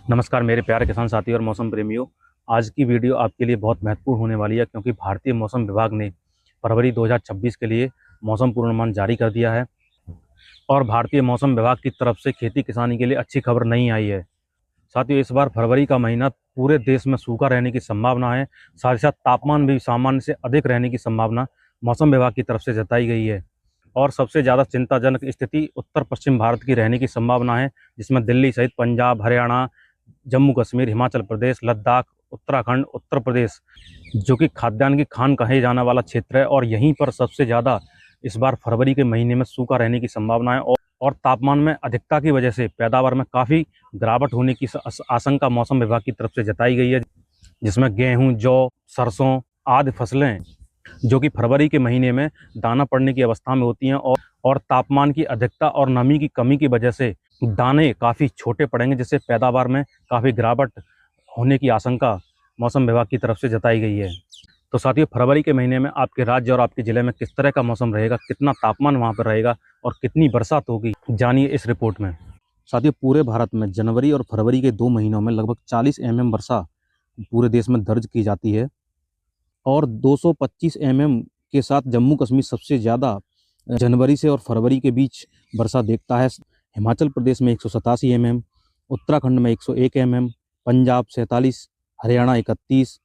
नमस्कार मेरे प्यारे किसान साथी और मौसम प्रेमियों। आज की वीडियो आपके लिए बहुत महत्वपूर्ण होने वाली है क्योंकि भारतीय मौसम विभाग ने फरवरी 2026 के लिए मौसम पूर्वानुमान जारी कर दिया है और भारतीय मौसम विभाग की तरफ से खेती किसानी के लिए अच्छी खबर नहीं आई है। साथियों, इस बार फरवरी का महीना पूरे देश में सूखा रहने की संभावना है। साथ ही साथ तापमान भी सामान्य से अधिक रहने की संभावना मौसम विभाग की तरफ से जताई गई है और सबसे ज़्यादा चिंताजनक स्थिति उत्तर पश्चिम भारत की रहने की संभावना है, जिसमें दिल्ली सहित पंजाब, हरियाणा, जम्मू कश्मीर, हिमाचल प्रदेश, लद्दाख, उत्तराखंड, उत्तर प्रदेश, जो कि खाद्यान्न की खान कहे जाने वाला क्षेत्र है और यहीं पर सबसे ज़्यादा इस बार फरवरी के महीने में सूखा रहने की संभावना है और तापमान में अधिकता की वजह से पैदावार में काफ़ी गिरावट होने की आशंका मौसम विभाग की तरफ से जताई गई है, जिसमें गेहूं, जौ, सरसों आदि फसलें जो कि फरवरी के महीने में दाना पड़ने की अवस्था में होती हैं और तापमान की अधिकता और नमी की कमी की वजह से दाने काफ़ी छोटे पड़ेंगे, जिससे पैदावार में काफ़ी गिरावट होने की आशंका मौसम विभाग की तरफ से जताई गई है। तो साथियों, फरवरी के महीने में आपके राज्य और आपके ज़िले में किस तरह का मौसम रहेगा, कितना तापमान वहाँ पर रहेगा और कितनी बरसात होगी, जानिए इस रिपोर्ट में। साथियों, पूरे भारत में जनवरी और फरवरी के 2 महीनों में लगभग 40 mm वर्षा पूरे देश में दर्ज की जाती है और 225 mm के साथ जम्मू कश्मीर सबसे ज़्यादा जनवरी से और फरवरी के बीच वर्षा देखता है। हिमाचल प्रदेश में 187 mm, उत्तराखंड में 101 mm, पंजाब 47, हरियाणा 31,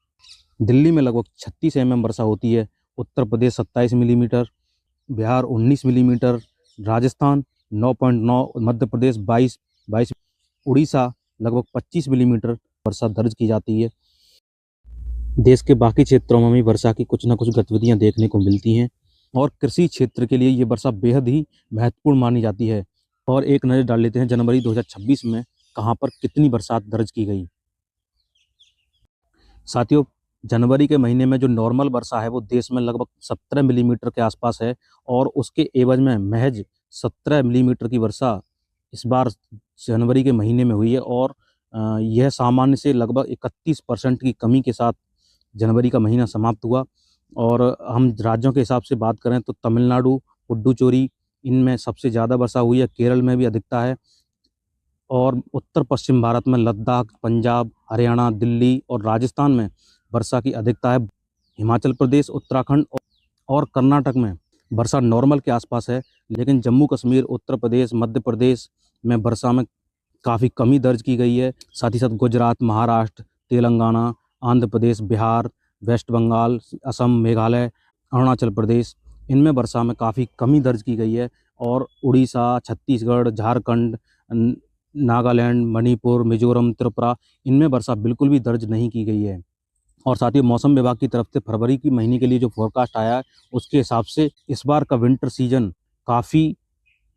दिल्ली में लगभग 36 mm वर्षा होती है, उत्तर प्रदेश 27 मिलीमीटर, बिहार 19 मिलीमीटर, राजस्थान 9.9, मध्य प्रदेश 22, उड़ीसा लगभग 25 मिलीमीटर वर्षा दर्ज की जाती है। देश के बाकी क्षेत्रों में भी वर्षा की कुछ न कुछ गतिविधियां देखने को मिलती हैं और कृषि क्षेत्र के लिए ये वर्षा बेहद ही महत्वपूर्ण मानी जाती है। और एक नज़र डाल लेते हैं जनवरी 2026 में कहां पर कितनी बरसात दर्ज की गई। साथियों, जनवरी के महीने में जो नॉर्मल वर्षा है वो देश में लगभग 17 मिलीमीटर के आसपास है और उसके एवज में महज 17 मिलीमीटर की वर्षा इस बार जनवरी के महीने में हुई है और यह सामान्य से लगभग 31% की कमी के साथ जनवरी का महीना समाप्त हुआ। और हम राज्यों के हिसाब से बात करें तो तमिलनाडु, पुडुचेरी, इनमें सबसे ज़्यादा वर्षा हुई है, केरल में भी अधिकता है और उत्तर पश्चिम भारत में लद्दाख, पंजाब, हरियाणा, दिल्ली और राजस्थान में वर्षा की अधिकता है। हिमाचल प्रदेश, उत्तराखंड और कर्नाटक में वर्षा नॉर्मल के आसपास है, लेकिन जम्मू कश्मीर, उत्तर प्रदेश, मध्य प्रदेश में वर्षा में काफ़ी कमी दर्ज की गई है। साथ ही साथ गुजरात, महाराष्ट्र, तेलंगाना, आंध्र प्रदेश, बिहार, वेस्ट बंगाल, असम, मेघालय, अरुणाचल प्रदेश, इनमें वर्षा में काफ़ी कमी दर्ज की गई है और उड़ीसा, छत्तीसगढ़, झारखंड, नागालैंड, मणिपुर, मिजोरम, त्रिपुरा, इनमें वर्षा बिल्कुल भी दर्ज नहीं की गई है। और साथ ही मौसम विभाग की तरफ से फरवरी की महीने के लिए जो फोरकास्ट आया है उसके हिसाब से इस बार का विंटर सीजन काफ़ी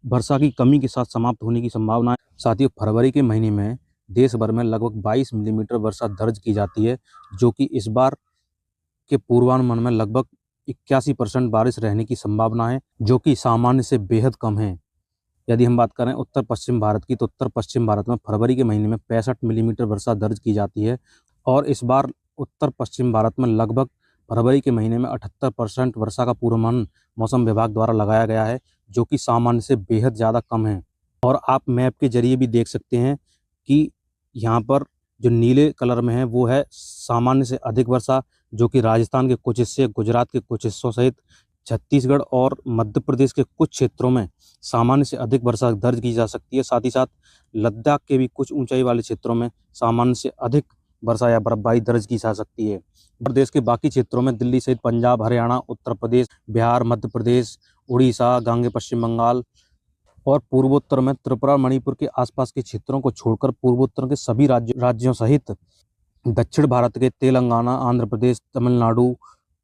वर्षा की कमी के साथ समाप्त होने की संभावना है। साथ ही फरवरी के महीने में देश भर में लगभग 22 मिलीमीटर वर्षा दर्ज की जाती है, जो कि इस बार के पूर्वानुमान में लगभग 81% बारिश रहने की संभावना है, जो कि सामान्य से बेहद कम है। यदि हम बात करें उत्तर पश्चिम भारत की, तो उत्तर पश्चिम भारत में फरवरी के महीने में 65 मिलीमीटर वर्षा दर्ज की जाती है और इस बार उत्तर पश्चिम भारत में लगभग फरवरी के महीने में 78% वर्षा का पूर्वानुमान मौसम विभाग द्वारा लगाया गया है, जो कि सामान्य से बेहद ज़्यादा कम है। और आप मैप के जरिए भी देख सकते हैं कि यहाँ पर जो नीले कलर में है वो है सामान्य से अधिक वर्षा, जो कि राजस्थान के कुछ हिस्से, गुजरात के कुछ हिस्सों सहित छत्तीसगढ़ और मध्य प्रदेश के कुछ क्षेत्रों में सामान्य से अधिक वर्षा दर्ज की जा सकती है। साथ ही साथ लद्दाख के भी कुछ ऊंचाई वाले क्षेत्रों में सामान्य से अधिक वर्षा या बर्फबारी दर्ज की जा सकती है। प्रदेश के बाकी क्षेत्रों में दिल्ली सहित पंजाब, हरियाणा, उत्तर प्रदेश, बिहार, मध्य प्रदेश, उड़ीसा, गांगे पश्चिम बंगाल और पूर्वोत्तर में त्रिपुरा, मणिपुर के आसपास के क्षेत्रों को छोड़कर पूर्वोत्तर के सभी राज्यों सहित दक्षिण भारत के तेलंगाना, आंध्र प्रदेश, तमिलनाडु,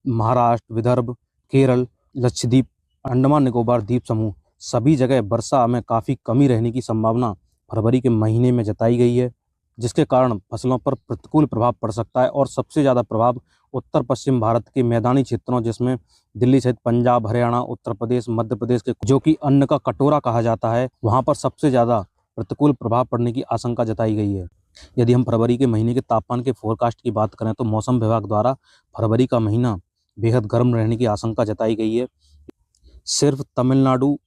महाराष्ट्र, विदर्भ, केरल, लक्षद्वीप, अंडमान निकोबार द्वीप समूह, सभी जगह वर्षा में काफ़ी कमी रहने की संभावना फरवरी के महीने में जताई गई है, जिसके कारण फसलों पर प्रतिकूल प्रभाव पड़ सकता है। और सबसे ज़्यादा प्रभाव उत्तर पश्चिम भारत के मैदानी क्षेत्रों, जिसमें दिल्ली सहित पंजाब, हरियाणा, उत्तर प्रदेश, मध्य प्रदेश के, जो कि अन्न का कटोरा कहा जाता है, वहाँ पर सबसे ज़्यादा प्रतिकूल प्रभाव पड़ने की आशंका जताई गई है। यदि हम फरवरी के महीने के तापमान के फोरकास्ट की बात करें तो मौसम विभाग द्वारा फरवरी का महीना बेहद गर्म रहने की आशंका जताई गई है। सिर्फ तमिलनाडु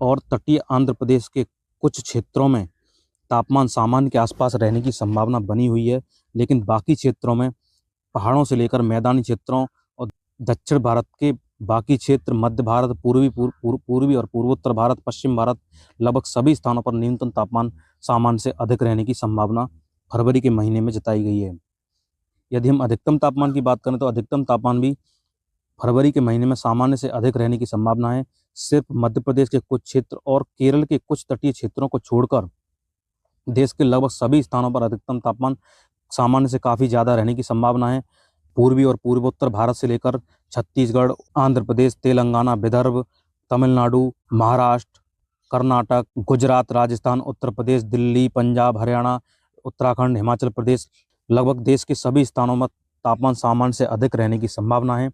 और तटीय आंध्र प्रदेश के कुछ क्षेत्रों में तापमान सामान्य के आसपास रहने की संभावना बनी हुई है, लेकिन बाकी क्षेत्रों में पहाड़ों से लेकर मैदानी क्षेत्रों और दक्षिण भारत के बाकी क्षेत्र, मध्य भारत, पूर्वी और पूर्वोत्तर भारत, पश्चिम भारत, लगभग सभी स्थानों पर न्यूनतम तापमान सामान्य से अधिक रहने की संभावना फरवरी के महीने में जताई गई है। यदि हम अधिकतम तापमान की बात करें तो अधिकतम तापमान भी फरवरी के महीने में सामान्य से अधिक रहने की संभावना है। सिर्फ मध्य प्रदेश के कुछ क्षेत्र और केरल के कुछ तटीय क्षेत्रों को छोड़कर देश के लगभग सभी स्थानों पर अधिकतम तापमान सामान्य से काफ़ी ज़्यादा रहने की संभावना है। पूर्वी और पूर्वोत्तर भारत से लेकर छत्तीसगढ़, आंध्र प्रदेश, तेलंगाना, विदर्भ, तमिलनाडु, महाराष्ट्र, कर्नाटक, गुजरात, राजस्थान, उत्तर प्रदेश, दिल्ली, पंजाब, हरियाणा, उत्तराखंड, हिमाचल प्रदेश, लगभग देश के सभी स्थानों में तापमान सामान्य से अधिक रहने की संभावना है।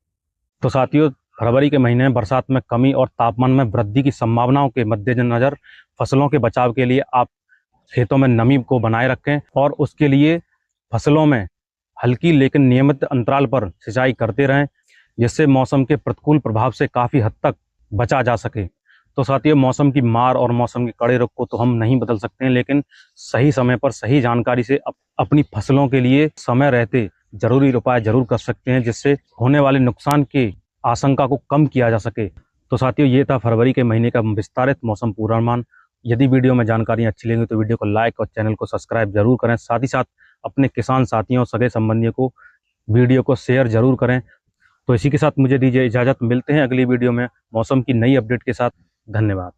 तो साथियों, फरवरी के महीने में बरसात में कमी और तापमान में वृद्धि की संभावनाओं के मद्देनजर फसलों के बचाव के लिए आप खेतों में नमी को बनाए रखें और उसके लिए फसलों में हल्की लेकिन नियमित अंतराल पर सिंचाई करते रहें, जिससे मौसम के प्रतिकूल प्रभाव से काफ़ी हद तक बचा जा सके। तो साथियों, मौसम की मार और मौसम के कड़े रुख को तो हम नहीं बदल सकते हैं, लेकिन सही समय पर सही जानकारी से अपनी फसलों के लिए समय रहते जरूरी उपाय जरूर कर सकते हैं, जिससे होने वाले नुकसान की आशंका को कम किया जा सके। तो साथियों, ये था फरवरी के महीने का विस्तारित मौसम पूर्वानुमान। यदि वीडियो में जानकारी अच्छी लगी तो वीडियो को लाइक और चैनल को सब्सक्राइब जरूर करें। साथ ही साथ अपने किसान साथियों, सगे संबंधियों को वीडियो को शेयर जरूर करें। तो इसी के साथ मुझे दीजिए इजाज़त। मिलते हैं अगली वीडियो में मौसम की नई अपडेट के साथ। धन्यवाद।